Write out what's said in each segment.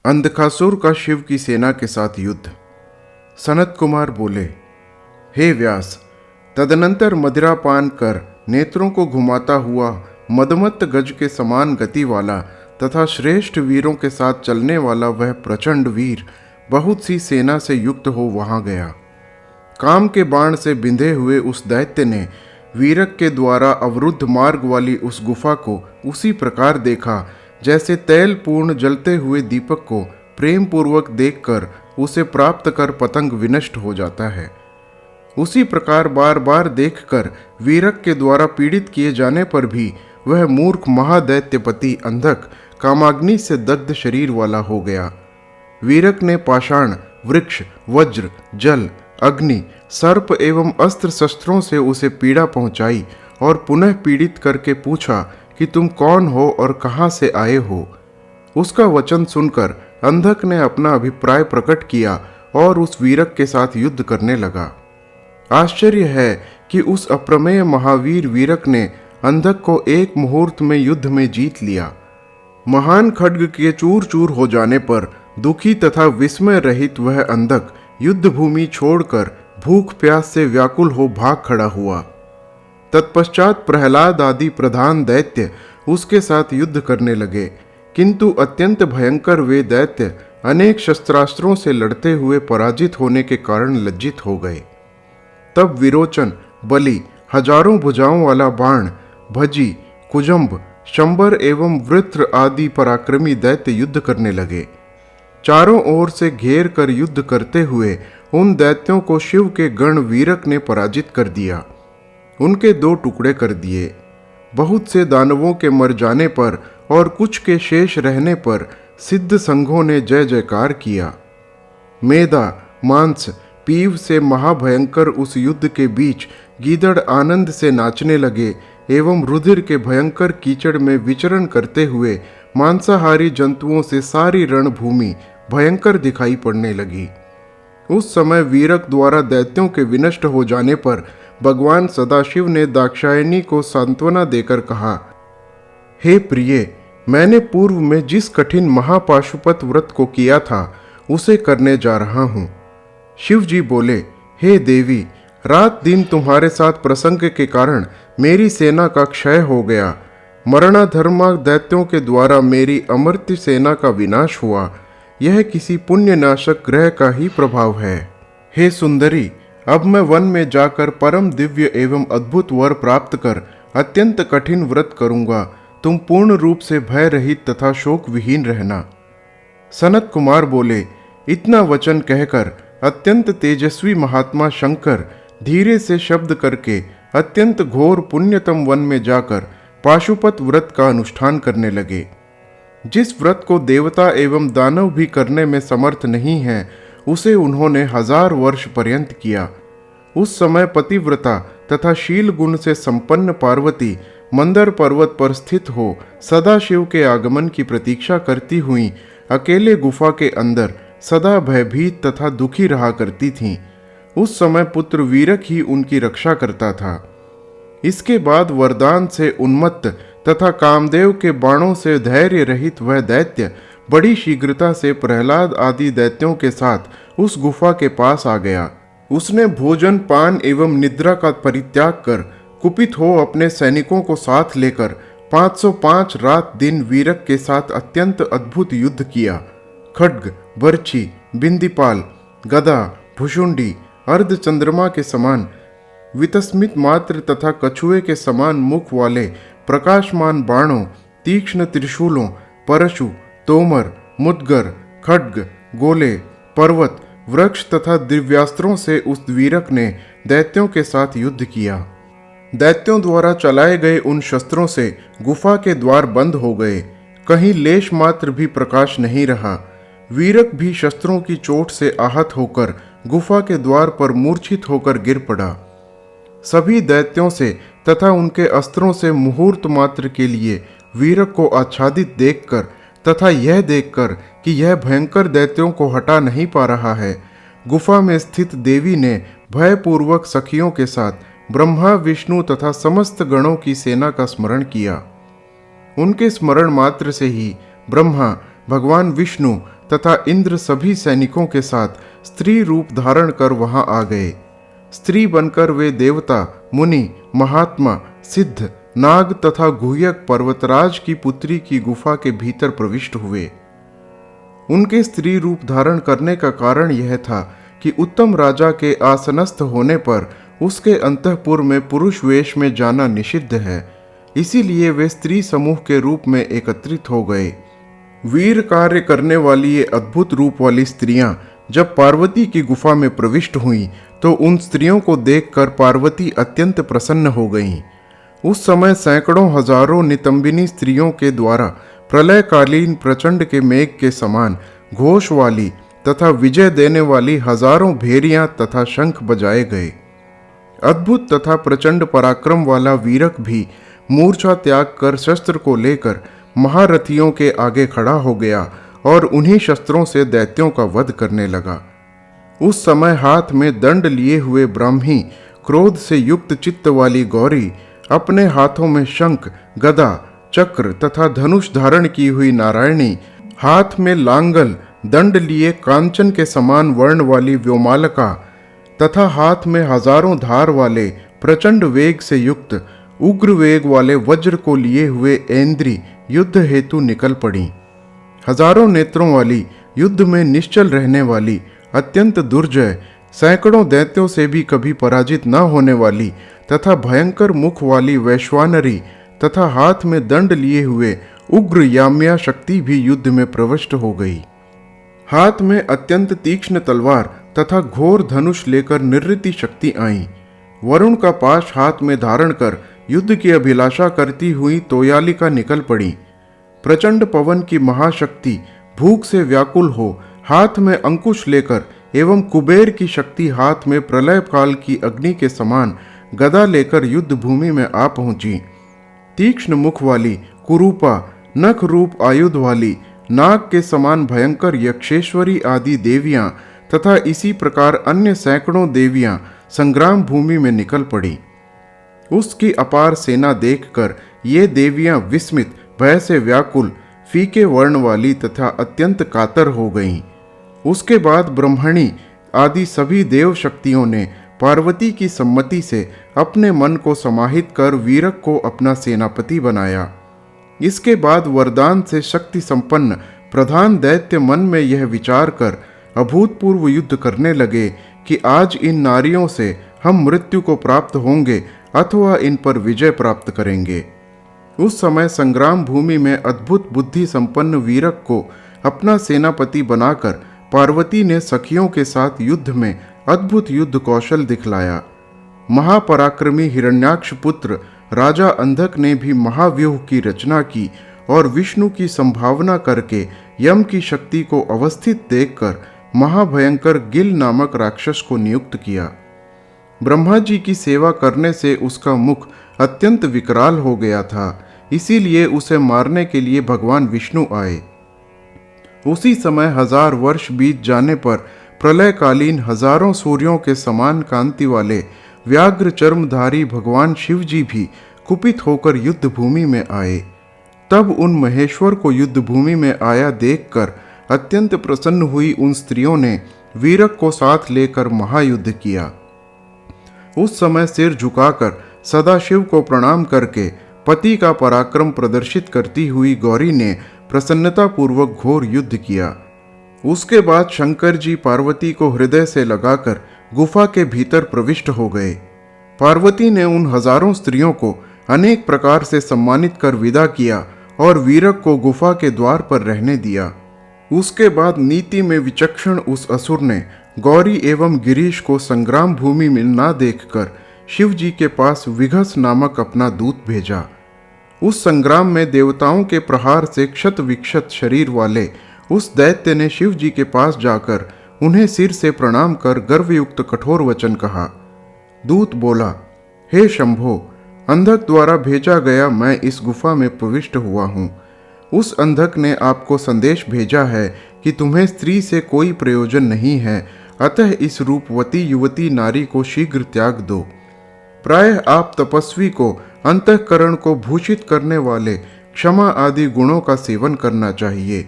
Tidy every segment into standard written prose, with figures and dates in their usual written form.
अंधकासुर का शिव की सेना के साथ युद्ध। सनत कुमार बोले, हे व्यास, तदनंतर मदिरा पान कर नेत्रों को घुमाता हुआ मदमत्त गज के समान गति वाला तथा श्रेष्ठ वीरों के साथ चलने वाला वह प्रचंड वीर बहुत सी सेना से युक्त हो वहां गया। काम के बाण से बिंधे हुए उस दैत्य ने वीरक के द्वारा अवरुद्ध मार्ग वाली उस गुफा को उसी प्रकार देखा जैसे तैल पूर्ण जलते हुए दीपक को प्रेम पूर्वक देखकर उसे प्राप्त कर पतंग विनष्ट हो जाता है। उसी प्रकार बार बार देखकर वीरक के द्वारा पीड़ित किए जाने पर भी वह मूर्ख महादैत्यपति अंधक कामाग्नि से दग्ध शरीर वाला हो गया। वीरक ने पाषाण, वृक्ष, वज्र, जल, अग्नि, सर्प एवं अस्त्र शस्त्रों से उसे पीड़ा पहुंचाई और पुनः पीड़ित करके पूछा कि तुम कौन हो और कहाँ से आए हो। उसका वचन सुनकर अंधक ने अपना अभिप्राय प्रकट किया और उस वीरक के साथ युद्ध करने लगा। आश्चर्य है कि उस अप्रमेय महावीर वीरक ने अंधक को एक मुहूर्त में युद्ध में जीत लिया। महान खड्ग के चूर चूर हो जाने पर दुखी तथा विस्मय रहित वह अंधक युद्ध भूमि छोड़कर भूख प्यास से व्याकुल हो भाग खड़ा हुआ। तत्पश्चात प्रहलाद आदि प्रधान दैत्य उसके साथ युद्ध करने लगे, किंतु अत्यंत भयंकर वे दैत्य अनेक शस्त्रास्त्रों से लड़ते हुए पराजित होने के कारण लज्जित हो गए। तब विरोचन, बलि, हजारों भुजाओं वाला बाण, भजी, कुजम्ब, शंबर एवं वृत्र आदि पराक्रमी दैत्य युद्ध करने लगे। चारों ओर से घेर कर युद्ध करते हुए उन दैत्यों को शिव के गण वीरक ने पराजित कर दिया, उनके दो टुकड़े कर दिए। बहुत से दानवों के मर जाने पर और कुछ के शेष रहने पर सिद्ध संघों ने जय जयकार किया। मेदा, मांस, पीव से महाभयंकर उस युद्ध के बीच गीदड़ आनंद से नाचने लगे एवं रुधिर के भयंकर कीचड़ में विचरण करते हुए मांसाहारी जंतुओं से सारी रणभूमि भयंकर दिखाई पड़ने लगी। उस समय वीरक द्वारा दैत्यों के विनष्ट हो जाने पर भगवान सदाशिव ने दाक्षायणी को सांत्वना देकर कहा, हे प्रिय, मैंने पूर्व में जिस कठिन महापाशुपत व्रत को किया था उसे करने जा रहा हूँ। शिव जी बोले, हे देवी, रात दिन तुम्हारे साथ प्रसंग के कारण मेरी सेना का क्षय हो गया। मरणाधर्मा दैत्यों के द्वारा मेरी अमर्त्य सेना का विनाश हुआ। यह किसी पुण्यनाशक ग्रह का ही प्रभाव है। हे सुंदरी, अब मैं वन में जाकर परम दिव्य एवं अद्भुत वर प्राप्त कर अत्यंत कठिन व्रत करूंगा। तुम पूर्ण रूप से भय रहित तथा शोक विहीन रहना। सनत कुमार बोले, इतना वचन कहकर अत्यंत तेजस्वी महात्मा शंकर धीरे से शब्द करके अत्यंत घोर पुण्यतम वन में जाकर पाशुपत व्रत का अनुष्ठान करने लगे। जिस व्रत को देवता एवं दानव भी करने में समर्थ नहीं है, उसे उन्होंने 1000 वर्ष पर्यंत किया। उस समय पतिव्रता तथा शील गुण से संपन्न पार्वती मंदर पर्वत पर स्थित हो सदाशिव के आगमन की प्रतीक्षा करती हुई अकेले गुफा के अंदर सदा भयभीत तथा दुखी रहा करती थीं। उस समय पुत्र वीरक ही उनकी रक्षा करता था। इसके बाद वरदान से उन्मत्त तथा कामदेव के बाणों से धैर्य रहित वह दैत्य बड़ी शीघ्रता से प्रहलाद आदि दैत्यों के साथ उस गुफा के पास आ गया। उसने भोजन, पान एवं निद्रा का परित्याग कर कुपित हो अपने सैनिकों को साथ लेकर 505 रात दिन वीरक के साथ अत्यंत अद्भुत युद्ध किया। खड्ग, बर्छी, बिंदीपाल, गदा, भुषुंडी, अर्ध चंद्रमा के समान वितस्मित मात्र तथा कछुए के समान मुख वाले प्रकाशमान बाणों, तीक्ष्ण त्रिशूलों, परशु, तोमर, मुद्गर, खड्ग, गोले, पर्वत, वृक्ष तथा दिव्यास्त्रों से उस वीरक ने दैत्यों के साथ युद्ध किया। दैत्यों द्वारा चलाए गए उन शस्त्रों से गुफा के द्वार बंद हो गए। कहीं लेश मात्र भी प्रकाश नहीं रहा। वीरक भी शस्त्रों की चोट से आहत होकर गुफा के द्वार पर मूर्छित होकर गिर पड़ा। सभी दैत्यों से तथा उनके अस्त्रों से मुहूर्त मात्र के लिए वीरक को आच्छादित देखकर तथा यह देखकर कि यह भयंकर दैत्यों को हटा नहीं पा रहा है, गुफा में स्थित देवी ने भयपूर्वक सखियों के साथ ब्रह्मा, विष्णु तथा समस्त गणों की सेना का स्मरण किया। उनके स्मरण मात्र से ही ब्रह्मा, भगवान विष्णु तथा इंद्र सभी सैनिकों के साथ स्त्री रूप धारण कर वहां आ गए। स्त्री बनकर वे देवता, मुनि, महात्मा, सिद्ध, नाग तथा गुह्यक पर्वतराज की पुत्री की गुफा के भीतर प्रविष्ट हुए। उनके स्त्री रूप धारण करने का कारण यह था कि उत्तम राजा के आसनस्थ होने पर उसके अंतःपुर में पुरुष वेश में जाना निषिद्ध है। इसीलिए वे स्त्री समूह के रूप में एकत्रित हो गए। वीर कार्य करने वाली ये अद्भुत रूप वाली स्त्रियां जब पार्वती की गुफा में प्रविष्ट हुईं, तो उन स्त्रियों को देखकर पार्वती अत्यंत प्रसन्न हो गईं। उस समय सैकड़ों हजारों नितंबिनी स्त्रियों के द्वारा प्रलयकालीन प्रचंड के मेघ के समान घोष वाली तथा विजय देने वाली हजारों भेरियां तथा शंख बजाए गए। अद्भुत तथा प्रचंड पराक्रम वाला वीरक भी मूर्छा त्याग कर शस्त्र को लेकर महारथियों के आगे खड़ा हो गया और उन्हीं शस्त्रों से दैत्यों का वध करने लगा। उस समय हाथ में दंड लिए हुए ब्राह्मी, क्रोध से युक्त चित्त वाली गौरी, अपने हाथों में शंख, गदा, चक्र तथा धनुष धारण की हुई नारायणी, हाथ में लांगल, दंड लिए कांचन के समान वर्ण वाली व्योमालका तथा हाथ में हजारों धार वाले प्रचंड वेग से युक्त उग्र वेग वाले वज्र को लिए हुए ऐन्द्री युद्ध हेतु निकल पड़ी। हजारों नेत्रों वाली, युद्ध में निश्चल रहने वाली, अत्यंत दुर्जय, सैकड़ों दैत्यों से भी कभी पराजित न होने वाली तथा भयंकर मुख वाली वैश्वानरी तथा हाथ में दंड लिए हुए उग्र याम्या शक्ति भी युद्ध में प्रविष्ट हो गई। हाथ में अत्यंत तीक्ष्ण तलवार तथा घोर धनुष लेकर निरृति शक्ति आई। वरुण का पाश हाथ में धारण कर युद्ध की अभिलाषा करती हुई तोयालिका निकल पड़ी। प्रचंड पवन की महाशक्ति भूख से व्याकुल हो हाथ में अंकुश लेकर एवं कुबेर की शक्ति हाथ में प्रलय काल की अग्नि के समान गदा लेकर युद्ध भूमि में आ पहुंची। तीक्ष्ण मुख वाली कुरूपा, नख रूप आयुध वाली, नाग के समान भयंकर यक्षेश्वरी आदि देवियां तथा इसी प्रकार अन्य सैकड़ों देवियां संग्राम भूमि में निकल पड़ी। उसकी अपार सेना देखकर ये देवियां विस्मित, भय से व्याकुल, फीके वर्ण वाली तथा अत्यंत कातर हो गईं। उसके बाद ब्रह्मणी आदि सभी देव शक्तियों ने पार्वती की सम्मति से अपने मन को समाहित कर वीरक को अपना सेनापति बनाया। इसके बाद वरदान से शक्ति संपन्न प्रधान दैत्य मन में यह विचार कर अभूतपूर्व युद्ध करने लगे कि आज इन नारियों से हम मृत्यु को प्राप्त होंगे अथवा इन पर विजय प्राप्त करेंगे। उस समय संग्राम भूमि में अद्भुत बुद्धि संपन्न वीरक को अपना सेनापति बनाकर पार्वती ने सखियों के साथ युद्ध में अद्भुत युद्ध कौशल दिखलाया। महापराक्रमी हिरण्याक्ष पुत्र राजा अंधक ने भी महाव्यूह की रचना की और विष्णु की संभावना करके यम की शक्ति को अवस्थित देखकर महाभयंकर गिल नामक राक्षस को नियुक्त किया। ब्रह्मा जी की सेवा करने से उसका मुख अत्यंत विकराल हो गया था, इसीलिए उसे मारने के लिए भगवान विष्णु आए। उसी समय 1000 वर्ष बीत जाने पर प्रलयकालीन हजारों सूर्यों के समान कांति वाले व्याघ्र चर्मधारी भगवान शिव जी भी कुपित होकर युद्ध भूमि में आए। तब उन महेश्वर को युद्ध भूमि में आया देखकर अत्यंत प्रसन्न हुई उन स्त्रियों ने वीरक को साथ लेकर महायुद्ध किया। उस समय सिर झुकाकर सदाशिव को प्रणाम करके पति का पराक्रम प्रदर्शित करती हुई गौरी ने प्रसन्नता पूर्वक घोर युद्ध किया। उसके बाद शंकर जी पार्वती को हृदय से लगाकर गुफा के भीतर प्रविष्ट हो गए। पार्वती ने उन हजारों स्त्रियों को अनेक प्रकार से सम्मानित कर विदा किया और वीरक को गुफा के द्वार पर रहने दिया। उसके बाद नीति में विचक्षण उस असुर ने गौरी एवं गिरीश को संग्राम भूमि में ना देखकर शिव जी के पास विघस नामक अपना दूत भेजा। उस संग्राम में देवताओं के प्रहार से क्षत विक्षत शरीर वाले उस दैत्य ने शिव जी के पास जाकर उन्हें सिर से प्रणाम कर गर्वयुक्त कठोर वचन कहा। दूत बोला, हे शंभो, अंधक द्वारा भेजा गया मैं इस गुफा में प्रविष्ट हुआ हूँ। उस अंधक ने आपको संदेश भेजा है कि तुम्हें स्त्री से कोई प्रयोजन नहीं है, अतः इस रूपवती युवती नारी को शीघ्र त्याग दो। प्रायः आप तपस्वी को अंतःकरण को भूषित करने वाले क्षमा आदि गुणों का सेवन करना चाहिए।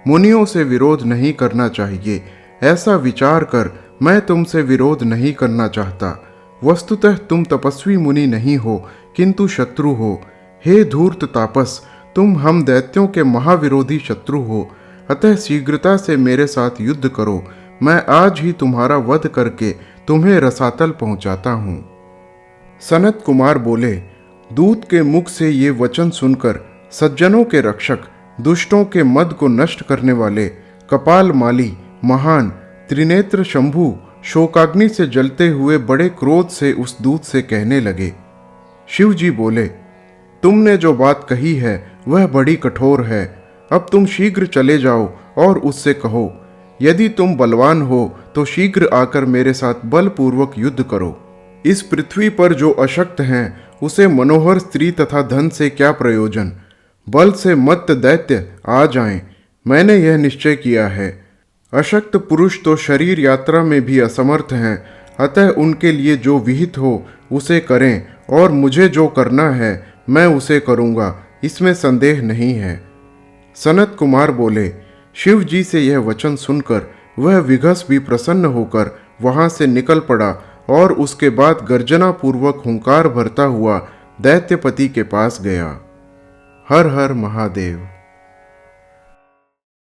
मुनियों से विरोध नहीं करना चाहिए, ऐसा विचार कर मैं तुमसे विरोध नहीं करना चाहता। वस्तुतः तुम तपस्वी मुनि नहीं हो, किंतु शत्रु हो। हे धूर्त तापस, तुम हम दैत्यों के महाविरोधी शत्रु हो, अतः शीघ्रता से मेरे साथ युद्ध करो। मैं आज ही तुम्हारा वध करके तुम्हें रसातल पहुंचाता हूं। सनत कुमार बोले, दूत के मुख से ये वचन सुनकर सज्जनों के रक्षक, दुष्टों के मद को नष्ट करने वाले, कपाल माली, महान, त्रिनेत्र शंभु शोकाग्नि से जलते हुए बड़े क्रोध से उस दूत से कहने लगे। शिव जी बोले, तुमने जो बात कही है वह बड़ी कठोर है। अब तुम शीघ्र चले जाओ और उससे कहो, यदि तुम बलवान हो तो शीघ्र आकर मेरे साथ बलपूर्वक युद्ध करो। इस पृथ्वी पर जो अशक्त हैं उसे मनोहर स्त्री तथा धन से क्या प्रयोजन। बल से मत्त दैत्य आ जाएं, मैंने यह निश्चय किया है। अशक्त पुरुष तो शरीर यात्रा में भी असमर्थ हैं, अतः उनके लिए जो विहित हो उसे करें, और मुझे जो करना है मैं उसे करूँगा, इसमें संदेह नहीं है। सनत कुमार बोले, शिव जी से यह वचन सुनकर वह विघस भी प्रसन्न होकर वहां से निकल पड़ा और उसके बाद गर्जना पूर्वक हुंकार भरता हुआ दैत्यपति के पास गया। हर हर महादेव।